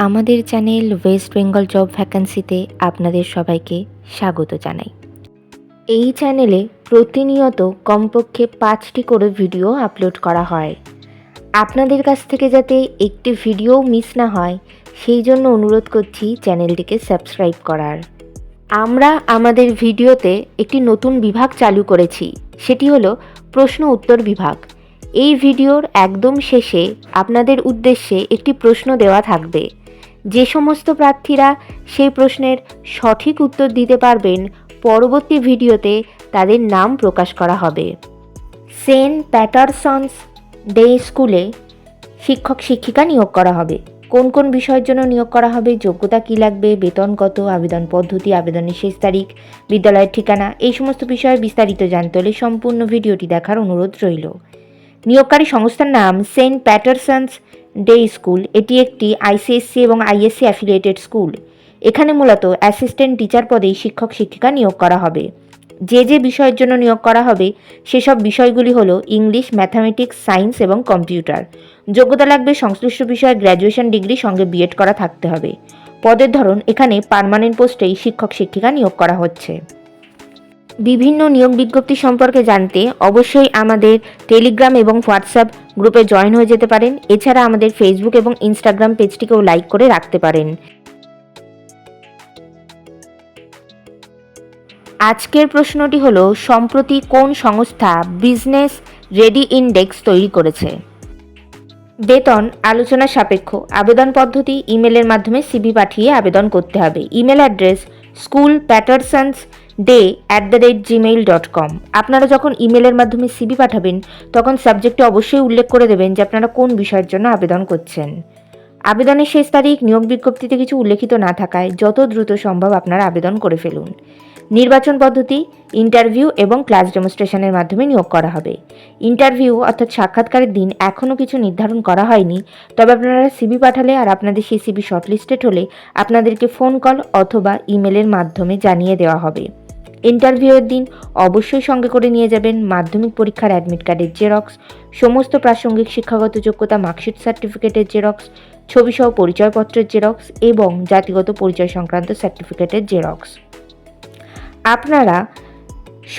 আমাদের channel West Bengal job ভ্যাকান্সিতে আপনাদের সবাইকে স্বাগত জানাই। এই চ্যানেলে প্রতিনিয়ত কমপক্ষে 5টি করে ভিডিও আপলোড করা হয়। আপনাদের কাছ থেকে যাতে একটি ভিডিও মিস না হয় সেই জন্য অনুরোধ করছি চ্যানেলটিকে সাবস্ক্রাইব করার। আমরা আমাদের ভিডিওতে একটি নতুন বিভাগ চালু করেছি, সেটি হলো প্রশ্ন উত্তর বিভাগ। এই ভিডিওর একদম শেষে আপনাদের উদ্দেশ্যে একটি প্রশ্ন দেওয়া থাকবে। যে সমস্ত প্রার্থীরা সেই প্রশ্নের সঠিক উত্তর দিতে পারবেন, পরবর্তী ভিডিওতে তাদের নাম প্রকাশ করা হবে। সেন্ট প্যাটারসন্স ডে স্কুলে শিক্ষক শিক্ষিকা নিয়োগ করা হবে। কোন কোন বিষয়ের জন্য নিয়োগ করা হবে, যোগ্যতা কী লাগবে, বেতন কত, আবেদন পদ্ধতি, আবেদনের শেষ তারিখ, বিদ্যালয়ের ঠিকানা, এই সমস্ত বিষয়ে বিস্তারিত জানতে হলে সম্পূর্ণ ভিডিওটি দেখার অনুরোধ রইল। নিয়োগকারী সংস্থার নাম সেন্ট প্যাটারসন্স ডে স্কুল। এটি একটি আইসিএসসি এবং আইএসসি অ্যাফিলিয়েটেড স্কুল। এখানে মূলত অ্যাসিস্ট্যান্ট টিচার পদেই শিক্ষক শিক্ষিকা নিয়োগ করা হবে। যে যে বিষয়ের জন্য নিয়োগ করা হবে সেসব বিষয়গুলি হলো ইংলিশ, ম্যাথামেটিক্স, সায়েন্স এবং কম্পিউটার। যোগ্যতা লাগবে সংশ্লিষ্ট বিষয়ে গ্র্যাজুয়েশন ডিগ্রি সঙ্গে বিএড করা থাকতে হবে। পদের ধরন, এখানে পার্মানেন্ট পোস্টেই শিক্ষক শিক্ষিকা নিয়োগ করা হচ্ছে। বিভিন্ন নিয়োগ বিজ্ঞপ্তি সম্পর্কে জানতে অবশ্যই আমাদের টেলিগ্রাম এবং হোয়াটসঅ্যাপ গ্রুপে জয়েন হয়ে যেতে পারেন। এছাড়া আমাদের ফেসবুক এবং ইনস্টাগ্রাম পেজটিকেও লাইক করে রাখতে পারেন। আজকের প্রশ্নটি হলো, সম্প্রতি কোন সংস্থা বিজনেস রেডি ইন্ডেক্স তৈরি করেছে? বেতন আলোচনা সাপেক্ষ। আবেদন পদ্ধতি, ইমেলের মাধ্যমে সিভি পাঠিয়ে আবেদন করতে হবে। Email address schoolpattersonsday@gmail.com। আপনারা যখন ইমেলের মাধ্যমে সিভি পাঠাবেন তখন সাবজেক্টে অবশ্যই উল্লেখ করে দেবেন যে আপনারা কোন বিষয়ের জন্য আবেদন করছেন। আবেদনের শেষ তারিখ নিয়োগ বিজ্ঞপ্তিতে কিছু উল্লেখিত না থাকায় যত দ্রুত সম্ভব আপনারা আবেদন করে ফেলুন। নির্বাচন পদ্ধতি, ইন্টারভিউ এবং ক্লাস ডেমনস্ট্রেশনের মাধ্যমে নিয়োগ করা হবে। ইন্টারভিউ অর্থাৎ সাক্ষাৎকারের দিন এখনও কিছু নির্ধারণ করা হয়নি, তবে আপনারা সিভি পাঠালে আর আপনাদের সেই সিভি শর্টলিস্টেড হলে আপনাদেরকে ফোন কল অথবা ইমেলের মাধ্যমে জানিয়ে দেওয়া হবে। ইন্টারভিউয়ের দিন অবশ্যই সঙ্গে করে নিয়ে যাবেন মাধ্যমিক পরীক্ষার অ্যাডমিট কার্ডের জেরক্স, সমস্ত প্রাসঙ্গিক শিক্ষাগত যোগ্যতা মার্কশিট সার্টিফিকেটের জেরক্স, ছবিসহ পরিচয়পত্রের জেরক্স এবং জাতিগত পরিচয় সংক্রান্ত সার্টিফিকেটের জেরক্স। আপনারা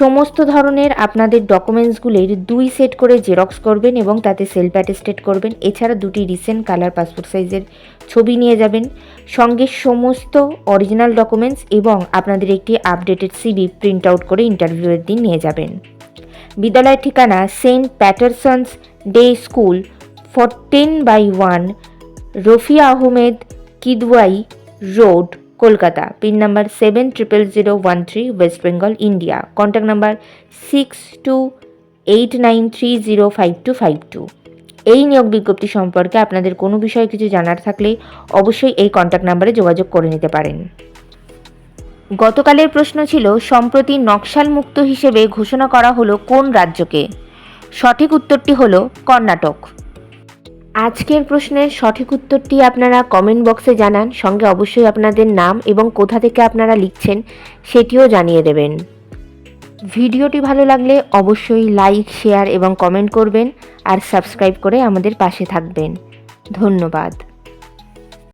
সমস্ত ধরনের আপনাদের ডকুমেন্টসগুলির 2 সেট করে জেরক্স করবেন এবং তাতে সেলফ অ্যাটেস্টেড করবেন। এছাড়া 2টি রিসেন্ট কালার পাসপোর্ট সাইজের ছবি নিয়ে যাবেন, সঙ্গে সমস্ত অরিজিনাল ডকুমেন্টস এবং আপনাদের একটি আপডেটেড সিভি প্রিন্ট আউট করে ইন্টারভিউয়ের দিন নিয়ে যাবেন। বিদ্যালয়ের ঠিকানা Saint Patterson's Day School, 14/1 Rafia Ahmed Kidwai road, Kolkata. Pin number 700013, West Bengal, India. Contact number 6289305252। এই নিয়োগ বিজ্ঞপ্তি সম্পর্কে আপনাদের কোনো বিষয়ে কিছু জানার থাকলে অবশ্যই এই কন্ট্যাক্ট নাম্বারে যোগাযোগ করে নিতে পারেন। গতকালের প্রশ্ন ছিল, সম্প্রতি নকশাল মুক্ত হিসেবে ঘোষণা করা হলো কোন রাজ্যকে? সঠিক উত্তরটি হলো কর্ণাটক। আজকের প্রশ্নের সঠিক উত্তরটি আপনারা কমেন্ট বক্সে জানান, সঙ্গে অবশ্যই আপনাদের নাম এবং কোথা থেকে আপনারা লিখছেন সেটিও জানিয়ে দেবেন। ভিডিওটি ভালো লাগলে অবশ্যই লাইক, শেয়ার এবং কমেন্ট করবেন আর সাবস্ক্রাইব করে আমাদের পাশে থাকবেন। ধন্যবাদ।